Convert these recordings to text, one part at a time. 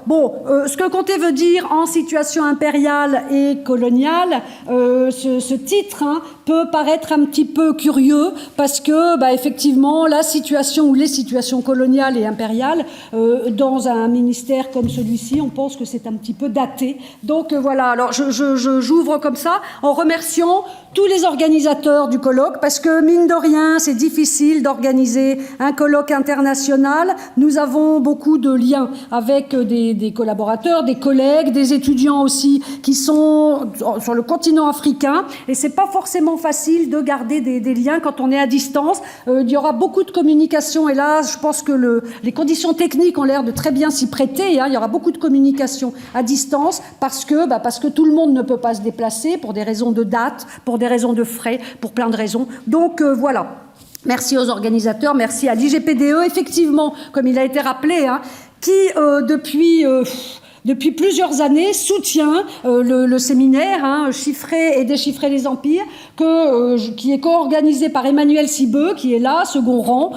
bon, ce que Comté veut dire en situation impériale et coloniale, ce titre peut paraître un petit peu curieux parce que, effectivement, la situation ou les situations coloniales et impériales dans un ministère comme celui-ci, on pense que c'est un petit peu daté. Donc voilà, alors j'ouvre comme ça en remerciant tous les organisateurs du colloque parce que, mine de rien, c'est difficile d'organiser un colloque international. Nous avons beaucoup de liens avec des collaborateurs, des collègues, des étudiants aussi qui sont sur le continent africain et c'est pas forcément facile de garder des liens quand on est à distance. Il y aura beaucoup de communication et là, je pense que les conditions techniques ont l'air de très bien s'y prêter. Il y aura beaucoup de communication à distance parce que tout le monde ne peut pas se déplacer pour des raisons de date, pour des raisons de frais, pour plein de raisons. Donc voilà. Merci aux organisateurs, merci à l'IGPDE, effectivement, comme il a été rappelé, qui depuis plusieurs années soutient le séminaire Chiffrer et déchiffrer les empires qui est co-organisé par Emmanuel Cibeux qui est là, second rang,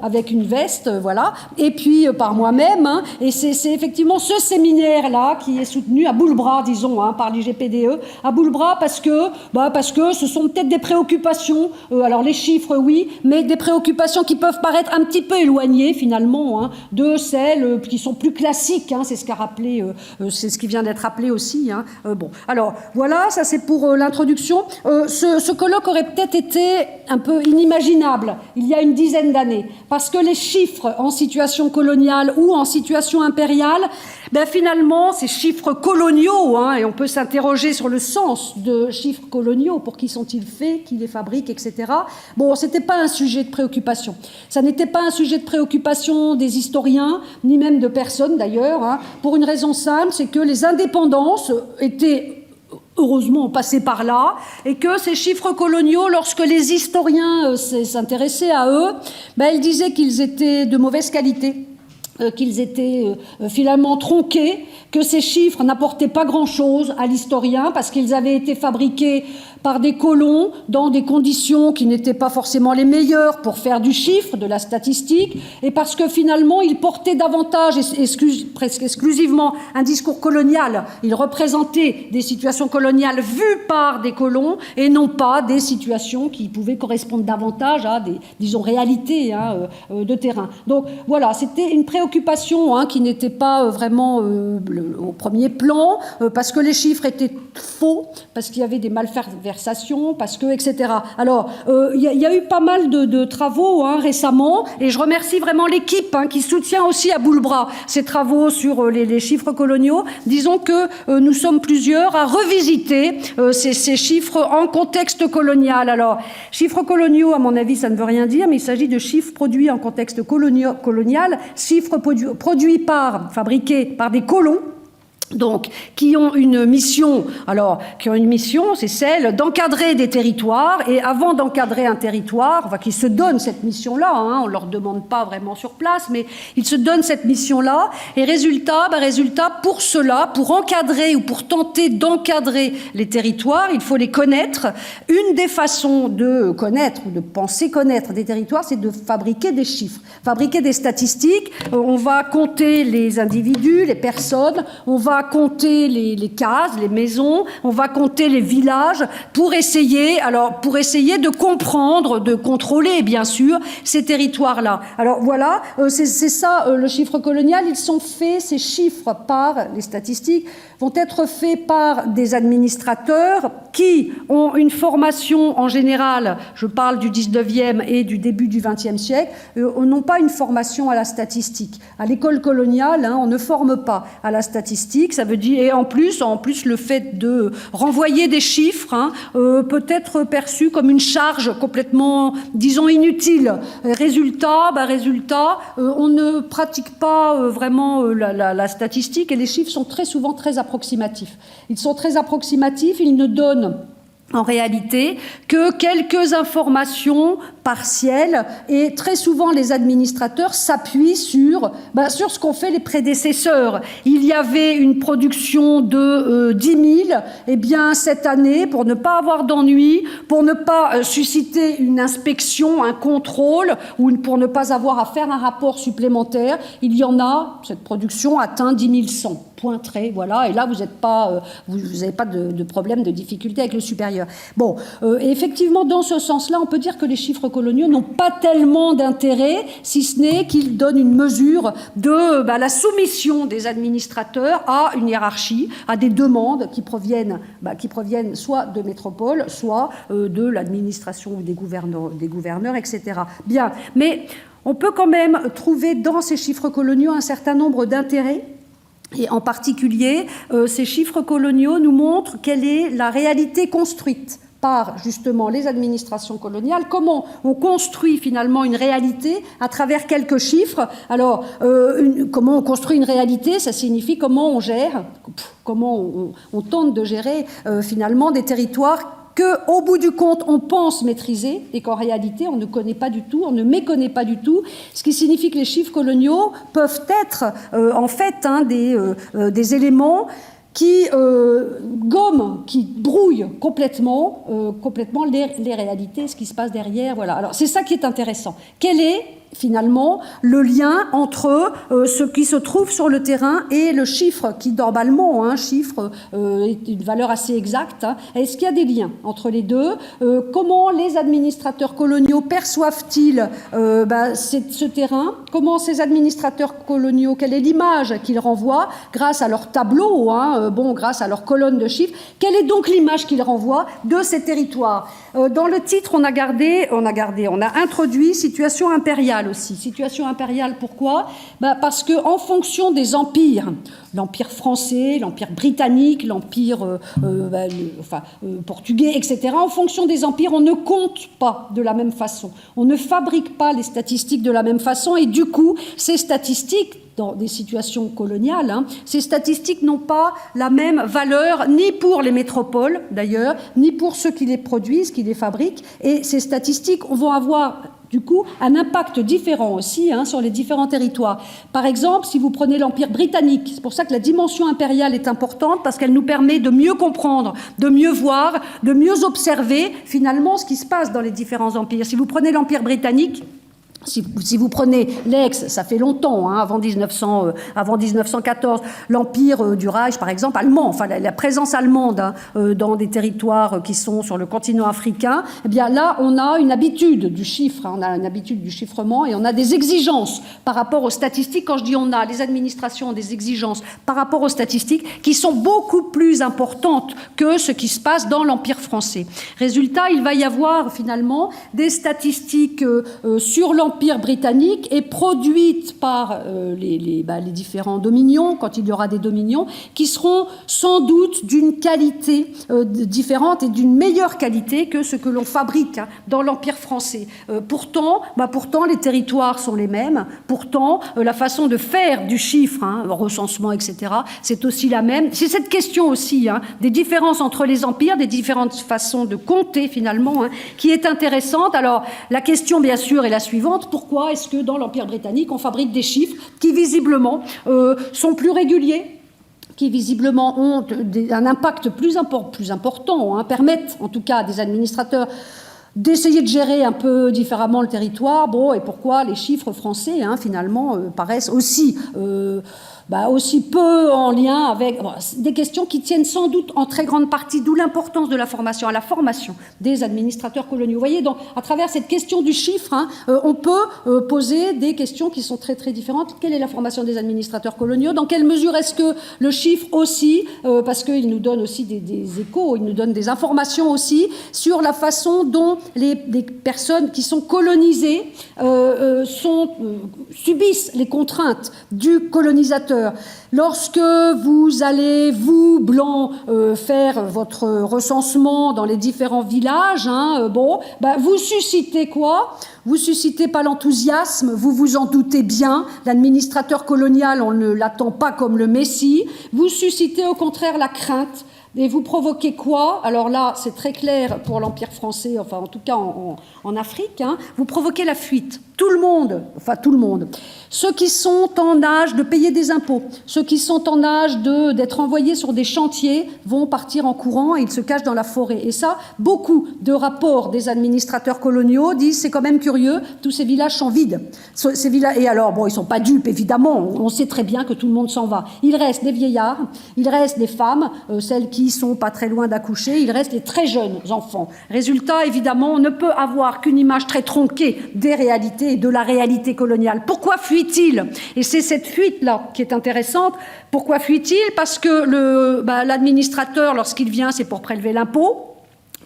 avec une veste, voilà, et puis par moi-même, et c'est effectivement ce séminaire-là qui est soutenu à bout le bras, disons, par l'IGPDE, à bout le bras parce que ce sont peut-être des préoccupations, alors les chiffres oui, mais des préoccupations qui peuvent paraître un petit peu éloignées finalement de celles qui sont plus classiques, c'est ce qu'a rappelé c'est ce qui vient d'être rappelé aussi. Alors voilà, ça c'est pour l'introduction. Ce colloque aurait peut-être été un peu inimaginable il y a une dizaine d'années, parce que les chiffres en situation coloniale ou en situation impériale, finalement, ces chiffres coloniaux, et on peut s'interroger sur le sens de chiffres coloniaux, pour qui sont-ils faits, qui les fabrique, etc. C'était pas un sujet de préoccupation. Ça n'était pas un sujet de préoccupation des historiens, ni même de personne d'ailleurs, pour une raison simple, c'est que les indépendances étaient heureusement passés par là, et que ces chiffres coloniaux, lorsque les historiens s'intéressaient à eux, ils disaient qu'ils étaient de mauvaise qualité, qu'ils étaient finalement tronqués, que ces chiffres n'apportaient pas grand-chose à l'historien parce qu'ils avaient été fabriqués par des colons dans des conditions qui n'étaient pas forcément les meilleures pour faire du chiffre, de la statistique, et parce que finalement ils portaient davantage, presque exclusivement, un discours colonial. Ils représentaient des situations coloniales vues par des colons et non pas des situations qui pouvaient correspondre davantage à des, disons, réalités de terrain. Donc voilà, c'était une préoccupation qui n'était pas vraiment au premier plan, parce que les chiffres étaient faux, parce qu'il y avait des malversations, parce que, etc. Alors, il y a eu pas mal de travaux récemment, et je remercie vraiment l'équipe qui soutient aussi à bout le bras ces travaux sur les chiffres coloniaux. Disons que nous sommes plusieurs à revisiter ces chiffres en contexte colonial. Alors, chiffres coloniaux, à mon avis, ça ne veut rien dire, mais il s'agit de chiffres produits en contexte colonial, chiffres produits fabriqués par des colons, donc, qui ont une mission, c'est celle d'encadrer des territoires, et avant d'encadrer un territoire, qui se donnent cette mission-là, on leur demande pas vraiment sur place, mais ils se donnent cette mission-là, et résultat, pour cela, pour encadrer ou pour tenter d'encadrer les territoires, il faut les connaître. Une des façons de connaître ou de penser connaître des territoires, c'est de fabriquer des chiffres, fabriquer des statistiques. On va compter les individus, les personnes, on va compter les cases, les maisons, on va compter les villages pour essayer de comprendre, de contrôler, bien sûr, ces territoires-là. Alors voilà, c'est ça le chiffre colonial. Ils sont faits, ces chiffres, par les statistiques, vont être faits par des administrateurs qui ont une formation en général, je parle du 19e et du début du 20e siècle, n'ont pas une formation à la statistique. À l'école coloniale, on ne forme pas à la statistique, ça veut dire, et en plus le fait de renvoyer des chiffres peut être perçu comme une charge complètement, disons, inutile. Résultat, on ne pratique pas vraiment la statistique, et les chiffres sont très souvent très approximatifs. Ils sont très approximatifs, ils ne donnent en réalité que quelques informations partielle, et très souvent les administrateurs s'appuient sur ce qu'ont fait les prédécesseurs. Il y avait une production de 10 000, eh bien cette année, pour ne pas avoir d'ennui, pour ne pas susciter une inspection, un contrôle, ou pour ne pas avoir à faire un rapport supplémentaire, il y en a, cette production atteint 10 100. Point très, voilà, et là vous n'avez pas de problème, de difficulté avec le supérieur. Bon, et effectivement, dans ce sens-là, on peut dire que les chiffres coloniaux n'ont pas tellement d'intérêt, si ce n'est qu'ils donnent une mesure de la soumission des administrateurs à une hiérarchie, à des demandes qui proviennent soit de métropole, soit de l'administration ou des gouverneurs, etc. Bien, mais on peut quand même trouver dans ces chiffres coloniaux un certain nombre d'intérêts. Et en particulier, ces chiffres coloniaux nous montrent quelle est la réalité construite par justement les administrations coloniales, comment on construit finalement une réalité à travers quelques chiffres. Alors, comment on construit une réalité, ça signifie comment on gère, comment on tente de gérer finalement des territoires qu'au bout du compte, on pense maîtriser et qu'en réalité, on ne connaît pas du tout, on ne méconnaît pas du tout, ce qui signifie que les chiffres coloniaux peuvent être en fait des éléments qui gomment, qui brouillent complètement les réalités, ce qui se passe derrière. Voilà. Alors, c'est ça qui est intéressant. Quel est finalement le lien entre ce qui se trouve sur le terrain et le chiffre qui normalement, un chiffre est une valeur assez exacte. Est-ce qu'il y a des liens entre les deux? Comment les administrateurs coloniaux perçoivent-ils ce terrain? Comment ces administrateurs coloniaux, quelle est l'image qu'ils renvoient grâce à leur tableau, grâce à leur colonne de chiffres? Quelle est donc l'image qu'ils renvoient de ces territoires? Dans le titre, on a introduit situation impériale aussi. Situation impériale, pourquoi? Parce qu'en fonction des empires, l'empire français, l'empire britannique, l'empire portugais, etc., en fonction des empires, on ne compte pas de la même façon. On ne fabrique pas les statistiques de la même façon, et du coup, ces statistiques, dans des situations coloniales, ces statistiques n'ont pas la même valeur, ni pour les métropoles, d'ailleurs, ni pour ceux qui les produisent, qui les fabriquent, et ces statistiques vont avoir du coup un impact différent aussi sur les différents territoires. Par exemple, si vous prenez l'Empire britannique, c'est pour ça que la dimension impériale est importante, parce qu'elle nous permet de mieux comprendre, de mieux voir, de mieux observer finalement ce qui se passe dans les différents empires. Si vous prenez l'Empire britannique, si vous prenez l'ex, ça fait longtemps, avant 1914, l'empire du Reich, par exemple, allemand, enfin la présence allemande dans des territoires qui sont sur le continent africain, eh bien là, on a une habitude du chiffre, on a une habitude du chiffrement et on a des exigences par rapport aux statistiques. Quand je dis on a, les administrations ont des exigences par rapport aux statistiques qui sont beaucoup plus importantes que ce qui se passe dans l'Empire français. Résultat, il va y avoir finalement des statistiques sur l'Empire britannique et produites par les différents dominions, quand il y aura des dominions, qui seront sans doute d'une qualité différente et d'une meilleure qualité que ce que l'on fabrique dans l'Empire français. Pourtant, les territoires sont les mêmes, pourtant, la façon de faire du chiffre, recensement, etc., c'est aussi la même. C'est cette question aussi des différences entre les empires, des différentes façons de compter, finalement, qui est intéressante. Alors, la question, bien sûr, est la suivante. Pourquoi est-ce que dans l'Empire britannique, on fabrique des chiffres qui, visiblement, sont plus réguliers, qui, visiblement, ont un impact plus important, permettent, en tout cas, à des administrateurs d'essayer de gérer un peu différemment le territoire. Bon, et pourquoi les chiffres français, finalement, paraissent aussi peu en lien avec des questions qui tiennent sans doute en très grande partie, d'où l'importance de la formation, à la formation des administrateurs coloniaux. Vous voyez, à travers cette question du chiffre, on peut poser des questions qui sont très très différentes. Quelle est la formation des administrateurs coloniaux? Dans quelle mesure est-ce que le chiffre aussi, parce qu'il nous donne aussi des échos, il nous donne des informations aussi sur la façon dont les personnes qui sont colonisées subissent les contraintes du colonisateur. Lorsque vous allez, vous, Blancs, faire votre recensement dans les différents villages, vous suscitez quoi? Vous suscitez pas l'enthousiasme, vous vous en doutez bien. L'administrateur colonial, on ne l'attend pas comme le Messie. Vous suscitez au contraire la crainte. Et vous provoquez quoi? Alors là, c'est très clair pour l'Empire français, enfin en tout cas en Afrique, hein. Vous provoquez la fuite. Tout le monde, ceux qui sont en âge de payer des impôts, ceux qui sont en âge d'être envoyés sur des chantiers vont partir en courant et ils se cachent dans la forêt. Et ça, beaucoup de rapports des administrateurs coloniaux disent c'est quand même curieux, tous ces villages sont vides. Et alors, bon, ils ne sont pas dupes, évidemment, on sait très bien que tout le monde s'en va. Il reste des vieillards, il reste des femmes, celles qui sont pas très loin d'accoucher, il reste les très jeunes enfants. Résultat, évidemment, on ne peut avoir qu'une image très tronquée des réalités et de la réalité coloniale. Pourquoi fuit-il? Et c'est cette fuite-là qui est intéressante. Pourquoi fuit-il? Parce que l'administrateur, lorsqu'il vient, c'est pour prélever l'impôt.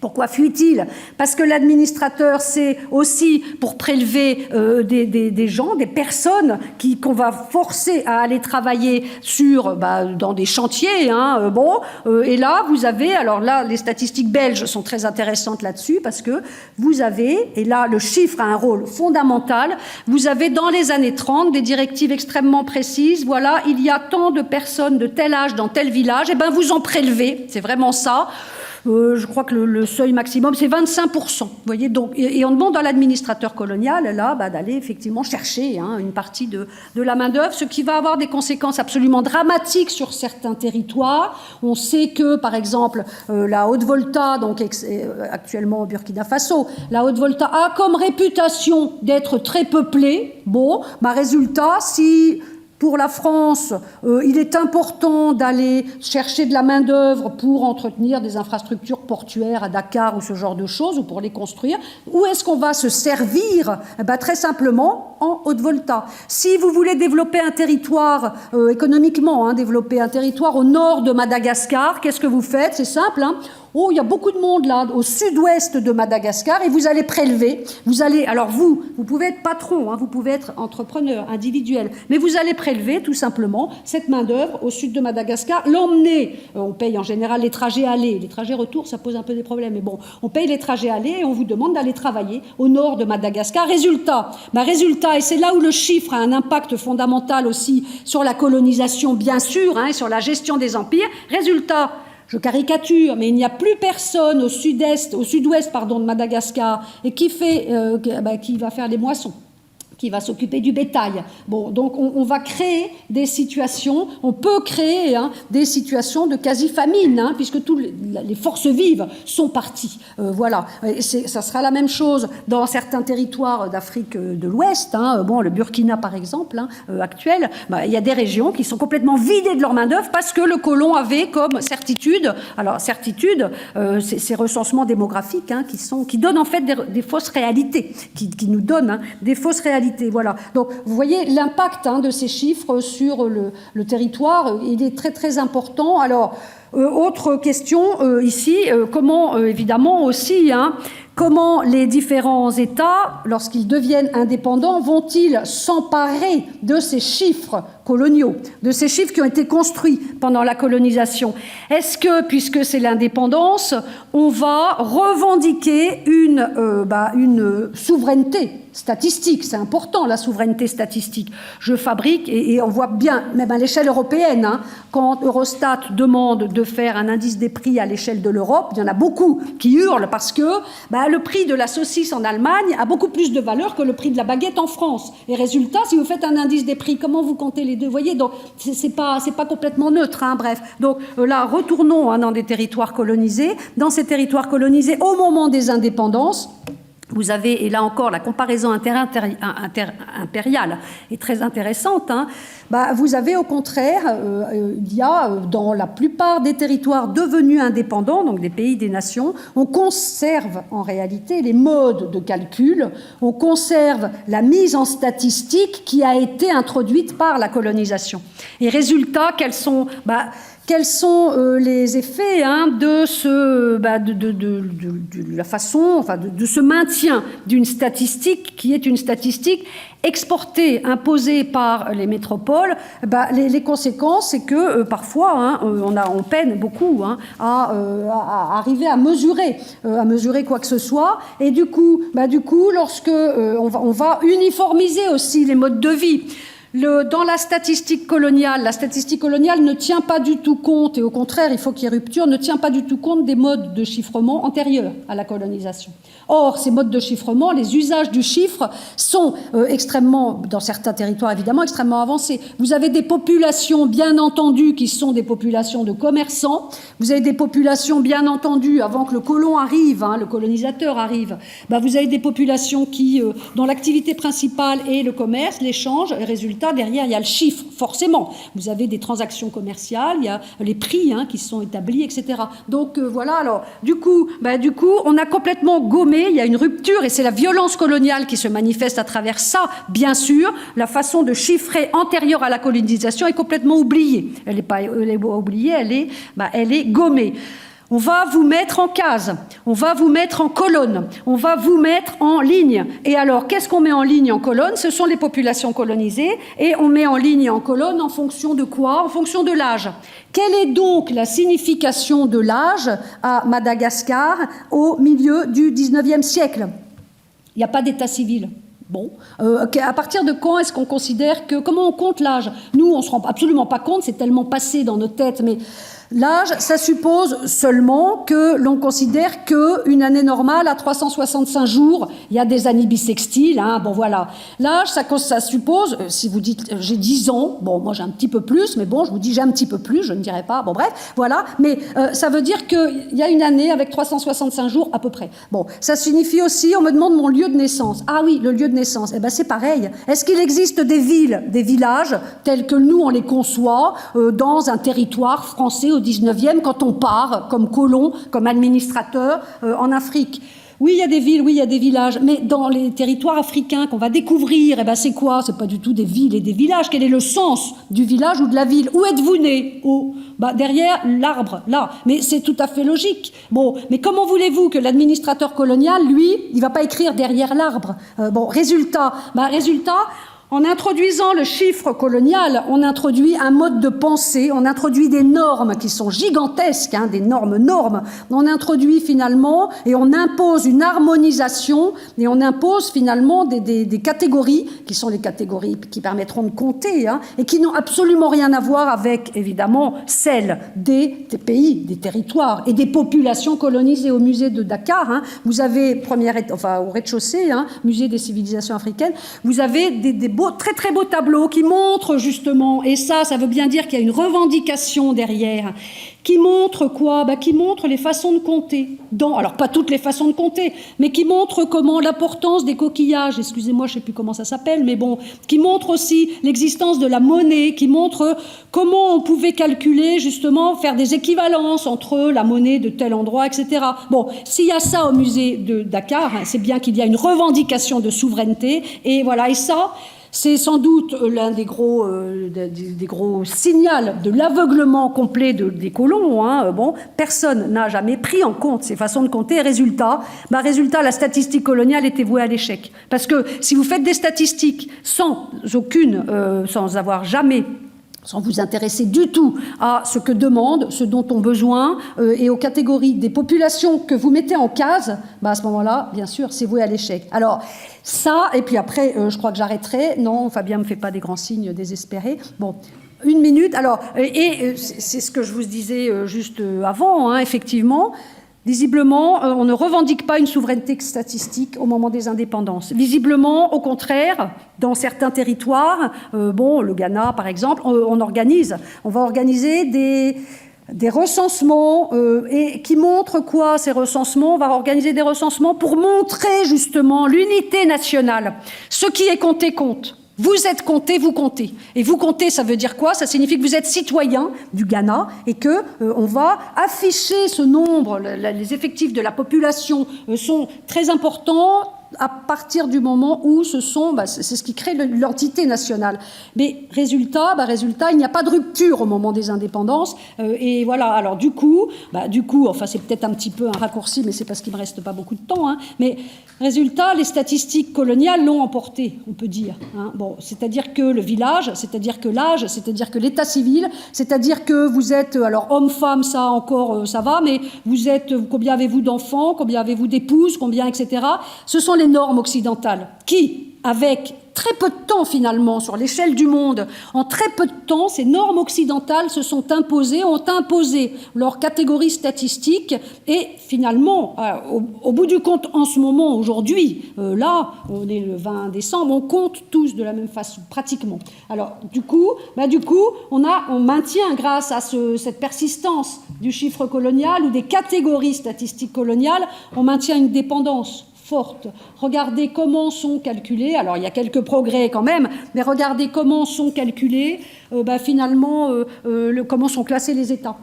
Pourquoi fuit-il? Parce que l'administrateur, c'est aussi pour prélever des gens, des personnes qu'on va forcer à aller travailler dans des chantiers. Hein, et là, vous avez, alors là, les statistiques belges sont très intéressantes là-dessus parce que vous avez, et là, le chiffre a un rôle fondamental, vous avez dans les années 30 des directives extrêmement précises. Voilà, il y a tant de personnes de tel âge dans tel village, et bien vous en prélevez, c'est vraiment ça. Je crois que le seuil maximum, c'est 25%. Vous voyez, donc, et on demande à l'administrateur colonial, là, d'aller effectivement chercher une partie de la main-d'œuvre, ce qui va avoir des conséquences absolument dramatiques sur certains territoires. On sait que, par exemple, la Haute-Volta, donc actuellement au Burkina Faso, la Haute-Volta a comme réputation d'être très peuplée. Bon, résultat, si pour la France, il est important d'aller chercher de la main-d'œuvre pour entretenir des infrastructures portuaires à Dakar ou ce genre de choses, ou pour les construire. Où est-ce qu'on va se servir? Très simplement, en Haute-Volta. Si vous voulez développer un territoire, économiquement, développer un territoire au nord de Madagascar, qu'est-ce que vous faites? C'est simple, Oh, il y a beaucoup de monde là, au sud-ouest de Madagascar, et vous allez prélever. Alors vous pouvez être patron, vous pouvez être entrepreneur, individuel, mais vous allez prélever tout simplement cette main-d'œuvre au sud de Madagascar, l'emmener. On paye en général les trajets allés, les trajets retour, ça pose un peu des problèmes, mais bon, on paye les trajets allés et on vous demande d'aller travailler au nord de Madagascar. Résultat, et c'est là où le chiffre a un impact fondamental aussi sur la colonisation, bien sûr, et sur la gestion des empires. Résultat, je caricature, mais il n'y a plus personne au sud-ouest de Madagascar et qui va faire les moissons, qui va s'occuper du bétail. Bon, donc on va créer des situations, on peut créer des situations de quasi-famine, puisque toutes les forces vives sont parties. Voilà, ça sera la même chose dans certains territoires d'Afrique de l'Ouest. Le Burkina, par exemple, actuel, il y a des régions qui sont complètement vidées de leur main-d'œuvre parce que le colon avait comme certitude, ces recensements démographiques qui donnent en fait des fausses réalités, qui nous donnent des fausses réalités. Voilà. Donc, vous voyez l'impact de ces chiffres sur le territoire, il est très très important. Alors, autre question ici, comment évidemment aussi, comment les différents États, lorsqu'ils deviennent indépendants, vont-ils s'emparer de ces chiffres coloniaux, de ces chiffres qui ont été construits pendant la colonisation? Est-ce que, puisque c'est l'indépendance, on va revendiquer une souveraineté statistique? C'est important, la souveraineté statistique. Je fabrique, et on voit bien, même à l'échelle européenne, quand Eurostat demande de faire un indice des prix à l'échelle de l'Europe, il y en a beaucoup qui hurlent parce que le prix de la saucisse en Allemagne a beaucoup plus de valeur que le prix de la baguette en France. Et résultat, si vous faites un indice des prix, comment vous comptez les deux? Vous voyez, donc c'est pas complètement neutre, bref. Donc là, retournons dans des territoires colonisés. Dans ces territoires colonisés, au moment des indépendances, vous avez, et là encore, la comparaison impériale est très intéressante. Vous avez au contraire, il y a dans la plupart des territoires devenus indépendants, donc des pays, des nations, on conserve en réalité les modes de calcul, on conserve la mise en statistique qui a été introduite par la colonisation. Et résultat, quels sont les effets de la façon, de ce maintien d'une statistique qui est une statistique exportée, imposée par les métropoles? Les conséquences, c'est que parfois, on peine beaucoup à arriver à mesurer quoi que ce soit. Et du coup, lorsque on va uniformiser aussi les modes de vie. Dans la statistique coloniale ne tient pas du tout compte, et au contraire, il faut qu'il y ait rupture, ne tient pas du tout compte des modes de chiffrement antérieurs à la colonisation. Or, ces modes de chiffrement, les usages du chiffre sont extrêmement, dans certains territoires évidemment, extrêmement avancés. Vous avez des populations, bien entendu, qui sont des populations de commerçants. Vous avez des populations, bien entendu, avant que le colon arrive, le colonisateur arrive, vous avez des populations dont l'activité principale est le commerce, l'échange, et résultat, derrière, il y a le chiffre, forcément. Vous avez des transactions commerciales, il y a les prix qui sont établis, etc. Donc, voilà, alors, du coup, on a complètement gommé, il y a une rupture, et c'est la violence coloniale qui se manifeste à travers ça, bien sûr. La façon de chiffrer antérieure à la colonisation est complètement oubliée. Elle n'est pas oubliée, elle est gommée. On va vous mettre en case, on va vous mettre en colonne, on va vous mettre en ligne. Et alors, qu'est-ce qu'on met en ligne en colonne? Ce sont les populations colonisées, et on met en ligne et en colonne en fonction de quoi? En fonction de l'âge. Quelle est donc la signification de l'âge à Madagascar au milieu du XIXe siècle? Il n'y a pas d'état civil. Bon, à partir de quand est-ce qu'on considère que... Comment on compte l'âge? Nous, on ne se rend absolument pas compte, c'est tellement passé dans nos têtes, mais... L'âge, ça suppose seulement que l'on considère qu'une année normale a 365 jours. Il y a des années bissextiles, bon voilà. L'âge, ça suppose, si vous dites j'ai 10 ans, bon moi j'ai un petit peu plus, mais bon je vous dis j'ai un petit peu plus, je ne dirais pas, bon bref, voilà. Mais ça veut dire qu'il y a une année avec 365 jours à peu près. Bon, ça signifie aussi, on me demande mon lieu de naissance. Ah oui, le lieu de naissance, c'est pareil. Est-ce qu'il existe des villes, des villages, tels que nous on les conçoit, dans un territoire français au 19e, quand on part comme colon, comme administrateur en Afrique? Oui, il y a des villes, oui, il y a des villages, mais dans les territoires africains qu'on va découvrir, c'est quoi? C'est pas du tout des villes et des villages. Quel est le sens du village ou de la ville? Où êtes-vous né? Derrière l'arbre, là. Mais c'est tout à fait logique. Bon, mais comment voulez-vous que l'administrateur colonial, lui, il va pas écrire derrière l'arbre? Résultat, en introduisant le chiffre colonial, on introduit un mode de pensée, on introduit des normes qui sont gigantesques, des normes. On introduit finalement, et on impose une harmonisation, et on impose finalement des catégories, qui sont les catégories qui permettront de compter, et qui n'ont absolument rien à voir avec, évidemment, celles des pays, des territoires, et des populations colonisées. Au musée de Dakar, vous avez, au rez-de-chaussée, musée des civilisations africaines, vous avez des très très beaux tableaux qui montrent justement, et ça veut bien dire qu'il y a une revendication derrière, qui montre quoi? Qui montre les façons de compter. Alors pas toutes les façons de compter, mais qui montre comment l'importance des coquillages, excusez-moi, je ne sais plus comment ça s'appelle, mais bon, qui montre aussi l'existence de la monnaie, qui montre comment on pouvait calculer justement, faire des équivalences entre la monnaie de tel endroit, etc. Bon, s'il y a ça au musée de Dakar, c'est bien qu'il y a une revendication de souveraineté, et voilà, et ça... C'est sans doute l'un des gros signaux de l'aveuglement complet des colons. Personne n'a jamais pris en compte ces façons de compter. Résultat, la statistique coloniale était vouée à l'échec. Parce que si vous faites des statistiques sans vous intéresser du tout à ce que demandent, ce dont ont besoin, et aux catégories des populations que vous mettez en case, à ce moment-là, bien sûr, c'est voué à l'échec. Alors, ça, et puis après, je crois que j'arrêterai. Non, Fabien ne me fait pas des grands signes désespérés. Bon, 1 minute. Alors, c'est ce que je vous disais juste avant, effectivement. Visiblement, on ne revendique pas une souveraineté statistique au moment des indépendances. Visiblement, au contraire, dans certains territoires, le Ghana par exemple, on va organiser des recensements, et qui montrent quoi, ces recensements? On va organiser des recensements pour montrer justement l'unité nationale. Ce qui est compté compte. Vous êtes compté, vous comptez. Et vous comptez, ça veut dire quoi? Ça signifie que vous êtes citoyen du Ghana et que on va afficher ce nombre. Les effectifs de la population sont très importants à partir du moment où c'est ce qui crée l'entité nationale. Mais résultat, il n'y a pas de rupture au moment des indépendances. Et voilà, alors du coup, c'est peut-être un petit peu un raccourci, mais c'est parce qu'il ne me reste pas beaucoup de temps. Mais résultat, les statistiques coloniales l'ont emporté, on peut dire. C'est-à-dire que le village, c'est-à-dire que l'âge, c'est-à-dire que l'état civil, c'est-à-dire que vous êtes, alors homme-femme, ça encore, ça va, mais vous êtes, combien avez-vous d'enfants, combien avez-vous d'épouses, combien, etc. Ce sont les normes occidentales qui, avec très peu de temps finalement, sur l'échelle du monde, en très peu de temps, ces normes occidentales se sont imposées, ont imposé leurs catégories statistiques et finalement, au bout du compte, en ce moment, aujourd'hui, là, on est le 20 décembre, on compte tous de la même façon, pratiquement. Alors, du coup, on maintient, grâce à cette persistance du chiffre colonial ou des catégories statistiques coloniales, on maintient une dépendance forte. Regardez comment sont calculés, alors il y a quelques progrès quand même, mais regardez comment sont calculés, finalement, comment sont classés les États.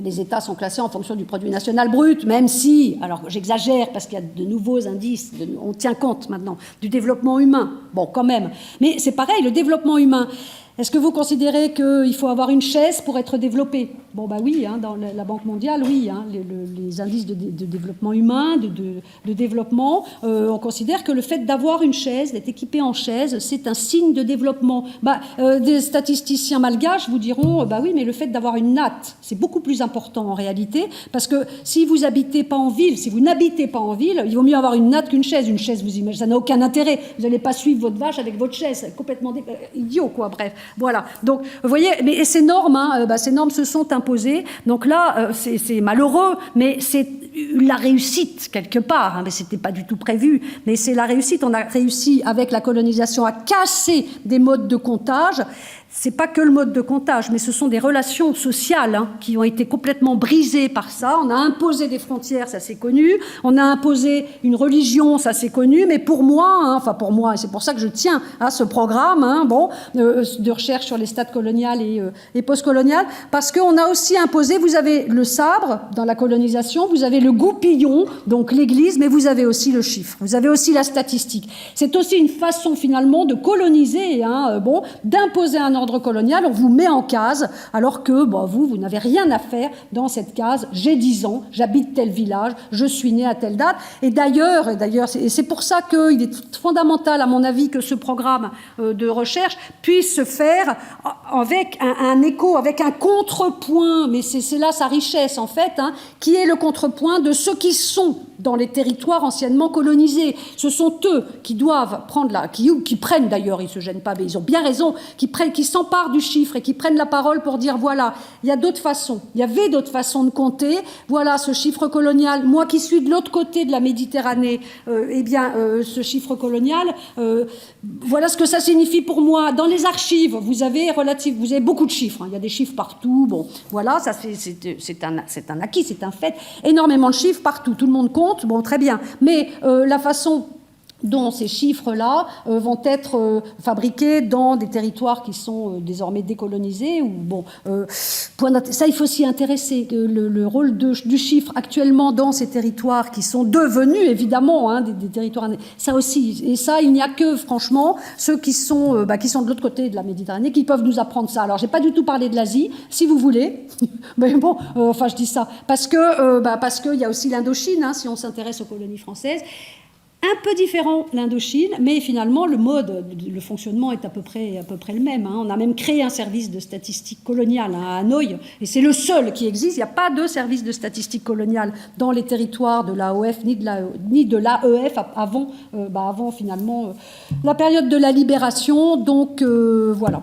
Les États sont classés en fonction du produit national brut, même si, alors j'exagère parce qu'il y a de nouveaux indices, on tient compte maintenant du développement humain, bon quand même, mais c'est pareil, le développement humain. Est-ce que vous considérez qu'il faut avoir une chaise pour être développé? Bon, oui, dans la Banque mondiale, oui, les indices de développement humain, de développement, on considère que le fait d'avoir une chaise, d'être équipé en chaise, c'est un signe de développement. Des statisticiens malgaches vous diront, oui, mais le fait d'avoir une natte, c'est beaucoup plus important en réalité, parce que si vous n'habitez pas en ville, il vaut mieux avoir une natte qu'une chaise. Une chaise, vous imaginez, ça n'a aucun intérêt. Vous n'allez pas suivre votre vache avec votre chaise, c'est complètement idiot, quoi, bref. Voilà, donc vous voyez, mais ces normes, ces normes se sont imposées. Donc là, c'est malheureux, mais c'est la réussite quelque part. Mais c'était pas du tout prévu, mais c'est la réussite. On a réussi avec la colonisation à casser des modes de comptage. C'est pas que le mode de comptage, mais ce sont des relations sociales qui ont été complètement brisées par ça. On a imposé des frontières, ça c'est connu. On a imposé une religion, ça c'est connu. Mais pour moi, et c'est pour ça que je tiens à ce programme, de recherche sur les stades coloniales et postcoloniales, parce qu'on a aussi imposé. Vous avez le sabre dans la colonisation, vous avez le goupillon, donc l'Église, mais vous avez aussi le chiffre, vous avez aussi la statistique. C'est aussi une façon finalement de coloniser, d'imposer un ordre colonial, on vous met en case, alors que vous n'avez rien à faire dans cette case. J'ai 10 ans, j'habite tel village, je suis né à telle date. Et d'ailleurs, c'est pour ça qu'il est fondamental, à mon avis, que ce programme de recherche puisse se faire avec un écho, avec un contrepoint, mais c'est là sa richesse, en fait, qui est le contrepoint de ceux qui sont dans les territoires anciennement colonisés. Ce sont eux qui doivent prendre qui prennent d'ailleurs, ils ne se gênent pas, mais ils ont bien raison, qui s'emparent du chiffre et qui prennent la parole pour dire voilà, il y a d'autres façons, il y avait d'autres façons de compter, voilà ce chiffre colonial, moi qui suis de l'autre côté de la Méditerranée, ce chiffre colonial, voilà ce que ça signifie pour moi. Dans les archives, vous avez beaucoup de chiffres, il y a des chiffres partout, voilà, ça c'est un acquis, c'est un fait, énormément de chiffres partout, tout le monde compte, très bien, mais la façon dont ces chiffres-là vont être fabriqués dans des territoires qui sont désormais décolonisés. Ça, il faut s'y intéresser. Le rôle du chiffre actuellement dans ces territoires qui sont devenus, évidemment, des territoires... Ça aussi, et ça, il n'y a que, franchement, ceux qui sont de l'autre côté de la Méditerranée qui peuvent nous apprendre ça. Alors, j'ai pas du tout parlé de l'Asie, si vous voulez, mais je dis ça, parce qu'il y a aussi l'Indochine, si on s'intéresse aux colonies françaises. Un peu différent l'Indochine, mais finalement le fonctionnement est à peu près le même. On a même créé un service de statistique coloniale à Hanoï, et c'est le seul qui existe. Il n'y a pas de service de statistique coloniale dans les territoires de l'AOF ni de l'AEF avant finalement la période de la libération. Donc voilà.